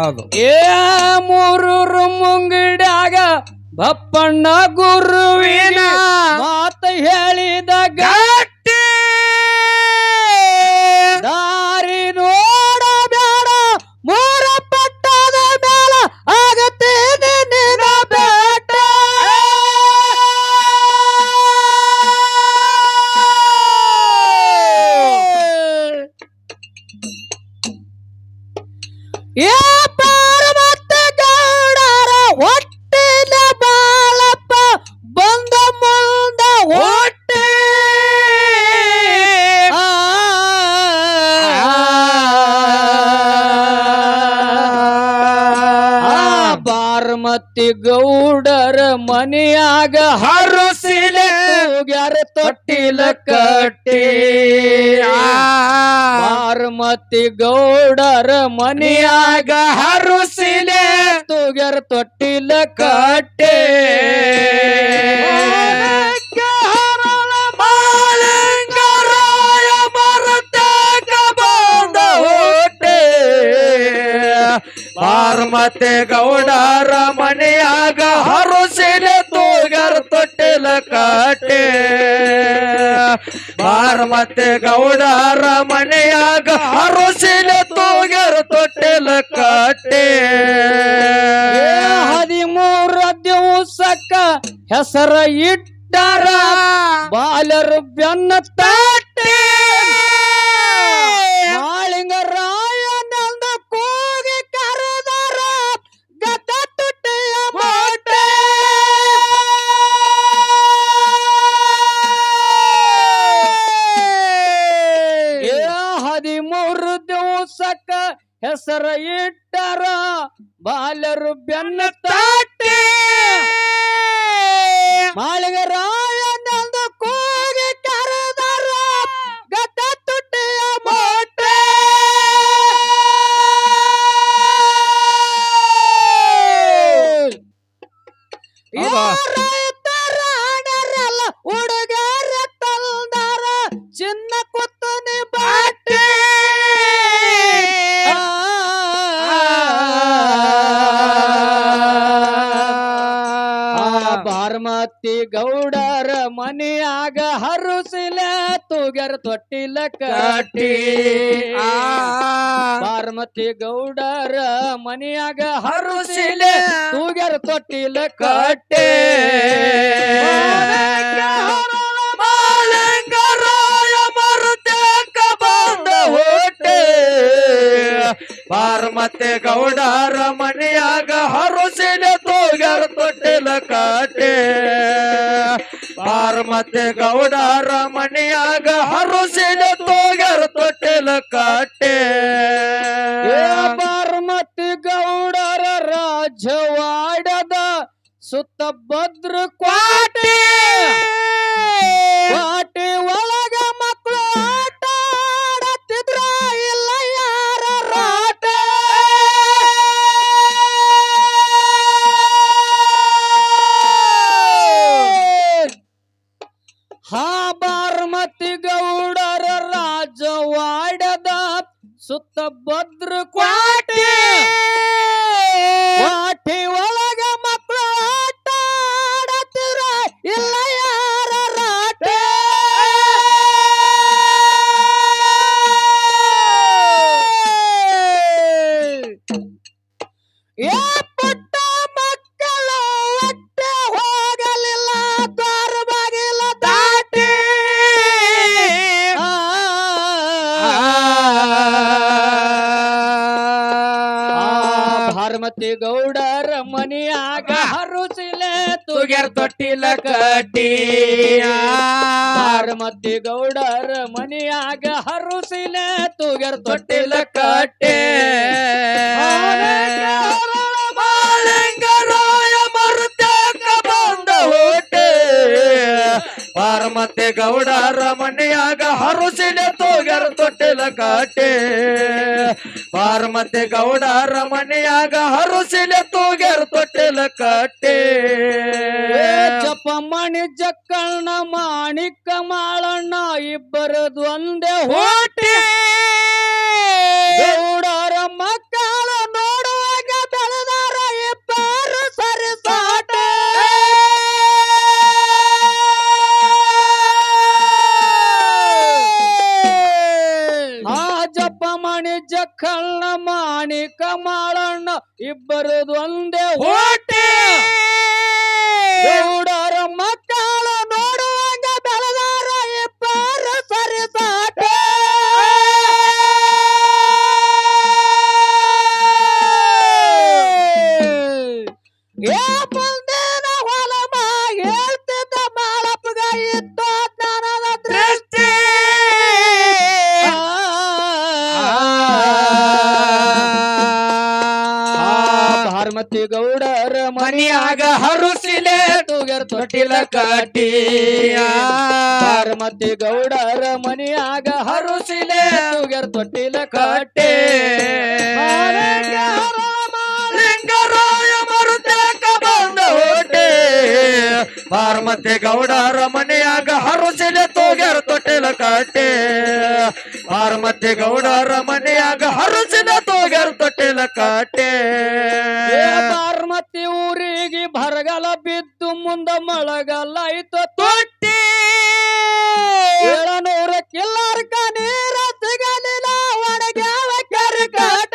ಹೌದು ಏ ಮೂರೂರು ಮುಂಗಡ್ಯಾಗ ಬಪ್ಪಣ್ಣ ಗುರುವಿನ ಮಾತ ಹೇಳಿದ ಗಟ್ಟಿ ದಾರಿ ನೋಡಬೇಡ ಮೂರ ಪಟ್ಟದ ಮೇಲ ಆಗತ್ತೇನೆ ನಿನ್ನ ಬೇಟ ಏ ಪಾರ್ವತ ಗೌಡರ ಹೊಟ್ಟಿನ ಬಾಳಪ್ಪ ಬಂದ ಮುಂದ ಹೊಟ್ಟೆ ಬಾರ್ಮತಿ ಗೌಡರ ಮನೆಯಾಗ ಹರುಸಿಲೆ ಗ್ಯಾರ ತೊಟ್ಟಿಲ ಕಟ್ಟಿ ಬಾರ್ಮತಿ ಗೌಡರ ಮನೆಯಾಗ ಹರುಸಿಲೆ ತುಗ್ಯಾರ ತೊಟ್ಟಿಲ ಕಟ್ಟೆ ಮಾಲಿಂಗರಾಯ ಮರತೇಕ ಬಂದ ಹೊಟ್ಟೆ ಬಾರ್ಮತಿ ಗೌಡರ ಮನೆಯಾಗ ಹರುಸಿಲೆ ತುಗ್ಯಾರ ತೊಟ್ಟಿಲ ಕಟ್ಟೆ ಬಾರ್ಮತಿ ಗೌಡರ ಮನೆಯಾಗ ಹರುಸಿಲೆ ತುಗ್ಯಾರ ತೊಟ್ಟಿಲ ಕಟ್ಟೆ 13 ದಿವಸಕ್ಕ ಹೆಸರ ಇಟ್ಟರ ಬಾಲರು ಬೆನ್ನ ತಟ್ಟೆ ಮಾಳಿಂಗರಾಯನಂದ ಕೂಗಿ ಕರೆದರ ಗದ್ದ ತುಟ್ಟಿಯ ಮೊಟ್ಟೆ 13 ದಿವಸಕ್ಕ ಹೆಸರ ಇಟ್ಟರ ಬಾಲರು ಬೆನ್ನ ತಟ್ಟೆ ಮಾಳಿಂಗರಾಯನಂದ ಕೂಗಿ ಕರೆದರ ಗದ್ದ ತುಟ್ಟಿಯ ಮೊಟ್ಟೆ ರೈತರಾಣರೆಲ್ಲ ಹುಡುಗರ ತಂದಾರ ಚಿನ್ನ ಕೊತ್ತನೆ ಬಾಟೆ ಬಾರ್ಮತಿ ಗೌಡರ ಮನೆಯಾಗ ಹರುಸಿಲೆ ತುಗ್ಯಾರ ತೊಟ್ಟಿಲ ಕಟ್ಟಿ ಬಾರ್ಮತಿ ಗೌಡರ ಮನೆಯಾಗ ಹರುಸಿಲೆ ತುಗ್ಯಾರ ತೊಟ್ಟಿಲ ಕಟ್ಟೆ ಮಾಲಿಂಗರಾಯ ಮರತೇಕ ಬಂದ ಹೊಟ್ಟೆ ಬಾರ್ಮತಿ ಗೌಡರ ಮನೆಯಾಗ ಹರುಸಿಲೆ ತುಗ್ಯಾರ ತೊಟ್ಟಿಲ ಕಟ್ಟೆ ಬಾರ್ಮತಿ ಗೌಡರ ಮನೆಯಾಗ ಹರುಸಿಲೆ ತುಗ್ಯಾರ ತೊಟ್ಟಿಲ ಕಟ್ಟೆ ಬಾರ್ಮತಿ ಗೌಡರ ರಾಜವಾಡದ ಸುತ್ತ ಭದ್ರ ಕೋಟೆ ಕೋಟೆ ಒಳಗ ಮಕ್ಕಳು ಆಟ ಆಡತ್ತಿದ್ರ ಇಲ್ಲ ಯಾರ ರಾಟೆ ಬಾರ್ಮತಿ ಗೌಡರ ರಾಜವಾಡದ ಸುತ್ತ ಭದ್ರ ಕೋಟೆ ಕೋಟೆ ಒಳಗ ಮಕ್ಕಳು ಆಟ ಆಡತ್ತಿರ ಇಲ್ಲ ಯಾರ ರಾಟೆ ಏ ಪುಟ್ಟ ಮಕ್ಕಳು ಒಟ್ಟೆ ಹೋಗಲಿಲ್ಲ ದ್ವಾರ ಬಾಗಿಲ ದಾಟಿ ಬಾರ್ಮತಿ ಗೌಡರ ಮನೆಯಾಗ ಹರುಸಿಲೆ ತುಗ್ಯಾರ ತೊಟ್ಟಿಲ ಕಟ್ಟಿ ಬಾರ್ಮತಿ ಗೌಡರ ಮನೆಯಾಗ ಹರುಸಿಲೆ ತುಗ್ಯಾರ ತೊಟ್ಟಿಲ ಕಟ್ಟೆ ಮಾಲಿಂಗರಾಯ ಮರತೇಕ ಬಂದ ಹೊಟ್ಟೆ ಬಾರ್ಮತಿ ಗೌಡರ ಮನೆಯಾಗ ಹರುಸಿಲೆ ತುಗ್ಯಾರ ತೊಟ್ಟಿಲ ಕಟ್ಟೆ ಬಾರ್ಮತಿ ಗೌಡರ ಮನೆಯಾಗ ಹರುಸಿಲೆ ತುಗ್ಯಾರ ತೊಟ್ಟಿಲ ಕಟ್ಟೆ ಜಪಮಣಿ ಜಕ್ಕಣ್ಣ ಮಾಣಿಕ ಮಾಳಣ್ಣ ಇಬ್ಬರದು ಒಂದೇ ಹೊಟ್ಟೆ ಗೌಡರ ಮಕ್ಕಳ ನೋಡುವಾಗ ಇಬ್ಬರದು ಒಂದೇ ಹೊಟ್ಟೆ ಗೌಡರ ಮಕ್ಕಳು ನೋಡುವಂಗ ಬೆಳೆದಾರ ಇಬ್ಬರು ಸರಿ ಸಾಟ ಏ ಮುಂದಿನ ಹೊಲಮ ಹೇಳ್ತಿದ್ದ ಮಾಳಪ್ಪಗ ಇತ್ತು ಜ್ಞಾನದ ದೃಷ್ಟಿ ಪಾರ್ವತಿ ಗೌಡರ ಮನಿಯಾಗ ಹರುಸಿಲೆ ತುಗರ್ ತೊಟ್ಟಿಲ ಕಟ್ಟಿ ಪಾರ್ವತಿ ಗೌಡರ ಮನಿಯಾಗ ಹರುಸಿಲೆ ತುಗರ್ ತೊಟ್ಟಿಲ ಕಟ್ಟೆ ಲಿಂಗರಾಯ ಮರುತ್ಯಾಕ ಬಂದ ಹೊಟ್ಟೆ ಪಾರ್ವತಿ ಗೌಡರ ಮನೆಯಾಗ ಹರುಸಿಲೆ ತೋಗ್ಯಾರ ತೊಟ್ಟಿಲ ಕಟ್ಟೆ ಪಾರ್ವತಿ ಗೌಡರ ಮನೆಯಾಗ ಹರುಸಿಲೆ ತೋಗ್ಯಾರ ತೊಟ್ಟಿಲ ಕಟ್ಟೆ ಪಾರ್ವತಿ ಊರಿಗೆ ಬರಗಾಲ ಬಿದ್ದು ಮುಂದ ಮಳೆಗಾಲ ಆಯ್ತು ತೊಟ್ಟಿ 700 ಕಿಲ್ಲರ್ಕ ನೀರ ಸಿಗಲಿಲ್ಲ ಒಣಗ್ಯಾವ ಕರಿಕಾಟ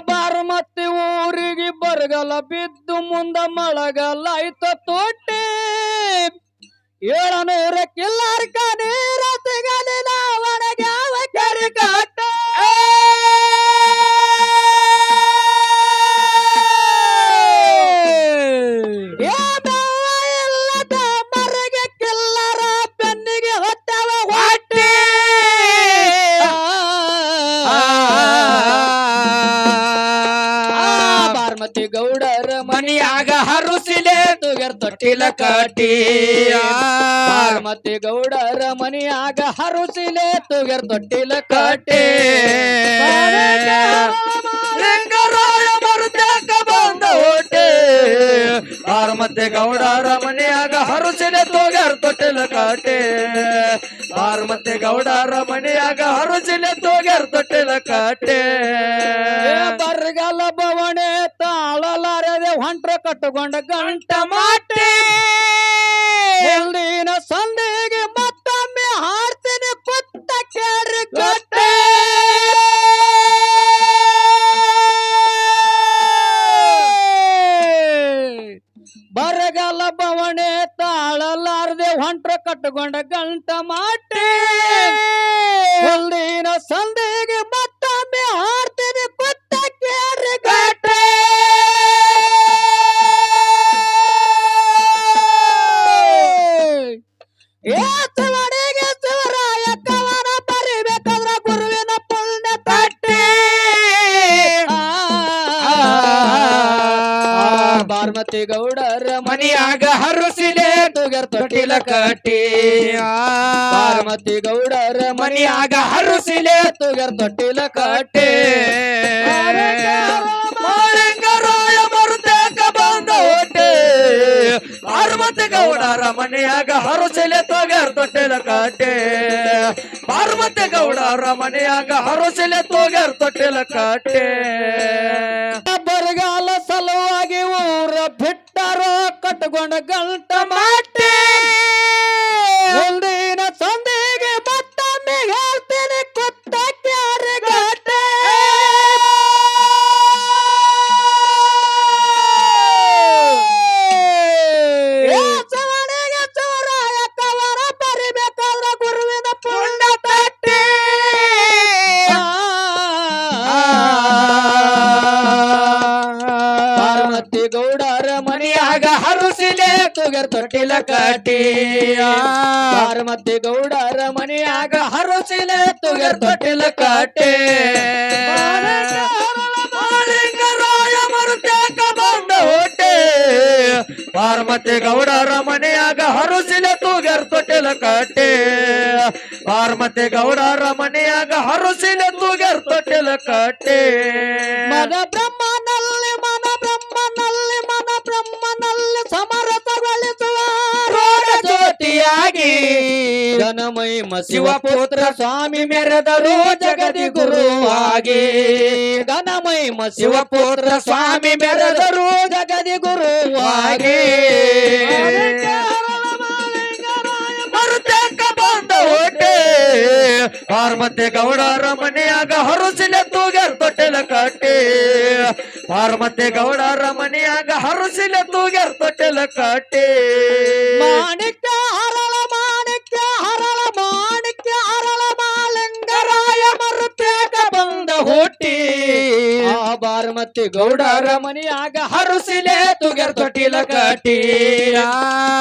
ಪಾರ್ವತಿ ಊರಿಗೆ ಬರಗಾಲ ಬಿದ್ದು ಮುಂದ ಮಳೆಗಾಲ ಆಯ್ತು ತೊಟ್ಟಿ 700 ಕಿಲ್ಲರ್ಕ ನೀರ ಸಿಗಲಿಲ್ಲ ಒಣಗ್ಯಾವ ಕರಿಕಾಟ ಇಲ್ಲದ ಮರಗೆ ಕಿಲ್ಲರ ಬೆನ್ನಿಗೆ ಹೊತ್ತವ ಹೊಟ್ಟೆ ಪಾರ್ವತಿ ಗೌಡರ ಮನಿಯಾಗ ಹರುಸಿಲೆ ತುಗರ್ ತೊಟ್ಟಿಲ ಕಟ್ಟಿ ಪಾರ್ವತಿ ಗೌಡರ ಮನಿಯಾಗ ಹರುಸಿಲೆ ತುಗರ್ ತೊಟ್ಟಿಲ ಕಟ್ಟೆ ಲಿಂಗರಾಯ ಮರುತ್ಯಾಕ ಬಂದ ಹೊಟ್ಟೆ ಪಾರ್ವತಿ ಗೌಡರ ಮನೆಯಾಗ ಹರುಸಿಲೆ ತೋಗ್ಯಾರ ತೊಟ್ಟಿಲ ಕಟ್ಟೆ ಪಾರ್ವತಿ ಗೌಡರ ಮನೆಯಾಗ ಹರುಸಿಲೆ ತೋಗ್ಯಾರ ತೊಟ್ಟಿಲ ಕಟ್ಟೆ ಬರಗಾಲ ಬವಣೆ ತಾಳಲಾರದೆ ಹೊಂಟ್ರ ಕಟ್ಟುಕೊಂಡ ಗಂಟ ಮಾಟೆ ಎಲ್ಲಿನ ಸಂದಿಗೆ ಮತ್ತೊಮ್ಮೆ ಹಾಡ್ತೀನಿ ಕುತ್ತ ಕೇಳ್ರಿ ಕಟ್ಟೆ ಬರಗಾಲ ಬವಣೆ ತಾಳಲಾರದೆ ಹೊಂಟ್ರ ಕಟ್ಟುಕೊಂಡ ಗಂಟ ಮಾಟೆ ಎಲ್ಲಿನ ಸಂದಿಗೆ ಮತ್ತೊಮ್ಮೆ ಹಾಡ್ತೀನಿ ಕುತ್ತ ಕೇಳ್ರಿ ಕಟ್ಟೆ ಏತವಡಿಗೆ ಶಿವರಾಯ ಕವನ ಬರಿಬೇಕಾದ್ರ ಗುರುವಿನ ಪುಣ್ಯ ತಟ್ಟೆ ಪಾರ್ವತಿ ಗೌಡರ ಮನಿಯಾಗ ಹರುಸಿಲೆ ತುಗರ್ ತೊಟ್ಟಿಲ ಕಟ್ಟಿ ಪಾರ್ವತಿ ಗೌಡರ ಮನಿಯಾಗ ಹರುಸಿಲೆ ತುಗರ್ ತೊಟ್ಟಿಲ ಕಟ್ಟೆ ಲಿಂಗರಾಯ ಮರುತ್ಯಾಕ ಬಂದ ಹೊಟ್ಟೆ ಪಾರ್ವತಿ ಗೌಡರ ಮನೆಯಾಗ ಹರುಸಿಲೆ ತೋಗ್ಯಾರ ತೊಟ್ಟಿಲ ಕಟ್ಟೆ ಪಾರ್ವತಿ ಗೌಡರ ಮನೆಯಾಗ ಹರುಸಿಲೆ ತೋಗ್ಯಾರ ತೊಟ್ಟಿಲ ಕಟ್ಟೆ ಬರಗಾಲ ಸಲುವಾಗಿ ಊರ ಬಿಟ್ಟರೋ ಕಟ್ಟುಕೊಂಡ ಗಂಟ ಮಾಟೆ ಮುಂದಿನ ಸಂದಿಗೆ ಮತ್ತೊಮ್ಮೆ ಹೇಳ್ತೀನಿ ಕುತ್ತ ಕ್ಯಾರೆ ಗಟ್ಟೆ ಸವಣಿಗೆ ಚೌರಾಯ ಕವರ ಬರಿಬೇಕಾದ್ರ ಗುರುವಿನ ಪುಣ್ಯ ತಟ್ಟೆ ಪಾರ್ವತಿ ಗೌಡರ ಮನೆಯಾಗ ಹರುಸಿಲೆ ತುಗರ್ ತೊಟ್ಟಿಲ ಕಟ್ಟಿ ಪಾರ್ವತಿ ಗೌಡರ ಮನೆಯಾಗ ಹರುಸಿಲೆ ತುಗರ್ ತೊಟ್ಟಿಲ ಕಟ್ಟೆ ಲಿಂಗರಾಯ ಮರುತ್ಯಾಕ ಬಂದ ಹೊಟ್ಟೆ ಪಾರ್ವತಿ ಗೌಡರ ಮನೆಯಾಗ ಹರುಸಿಲೆ ತೂಗರ್ ತೊಟ್ಟಿಲ ಕಟ್ಟೆ ಪಾರ್ವತಿ ಗೌಡರ ಮನೆಯಾಗ ಹರುಸಿಲೆ ತೂಗರ್ ತೊಟ್ಟಿಲ ಕಟ್ಟೆ ಮನ ಬ್ರಹ್ಮನಲ್ಲಿ ಸಮರಸಗೊಳಿಸುವ ರೋಗ ಜ್ಯೋತಿಯಾಗಿ ಜನಮೈ ಶಿವಪುತ್ರ ಸ್ವಾಮಿ ಮೆರೆದರು ಜಗದಿ ಗುರುವಾಗಿ ಘನಮೈ ಶಿವಪುತ್ರ ಸ್ವಾಮಿ ಮೆರೆದರು ಜಗದಿ ಗುರುವಾಗಿ ಮರುತ್ಯಾಕ ಬಂದ ಹೊಟ್ಟೆ ಪಾರ್ವತಿ ಗೌಡರ ಮನೆಯಾಗ ಹರುಸಿಲೆ ತೂಗ್ಯಾರ ತೊಟ್ಟೆಲ ಕಟ್ಟಿ ಪಾರ್ವತಿ ಗೌಡರ ಮನೆಯಾಗ ಹರುಸಿಲೆ ತೂಗ್ಯಾರ ತೊಟ್ಟೆಲ ಕಟ್ಟಿ ಮಾಣಿಕ್ಯ ಹರಳ ಮಾಣಿಕ್ಯ ಹರಳ ಮಾಣಿಕ್ಯ ಹರಳ ಮಾಲಿಂಗರಾಯ ಮರುತ್ಯಾಗ ಬಂದ ಹುಟ್ಟಿ ಆ ಬಾರ್ಮತಿ ಗೌಡರ ಮನೆಯಾಗ ಹರುಸಿಲೆ ತುಗರ್ ತೊಟ್ಟಿಲ ಕಟ್ಟಿ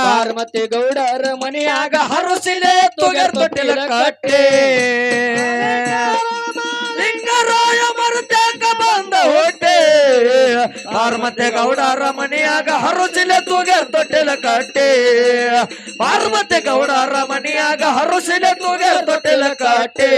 ಬಾರ್ಮತಿ ಗೌಡರ ಮನೆಯಾಗ ಹರುಸಿಲೆ ತುಗರ್ ತೊಟ್ಟಿಲ ಕಟ್ಟಿ ಲಿಂಗರಾಯ ಮರುತ್ಯಾಗ ಬಂದ ಹುಟ್ಟಿ ಪಾರ್ವತಿ ಗೌಡರ ಮನೆಯಾಗ ಹರುಸಿಲೆ ತೂಗ್ಯಾರ ತೊಟ್ಟೆಲ ಕಟ್ಟಿ ಪಾರ್ವತಿ ಗೌಡರ ಮನೆಯಾಗ ಹರುಸಿಲೆ ತೂಗ್ಯಾರ ತೊಟ್ಟೆಲ ಕಟ್ಟಿ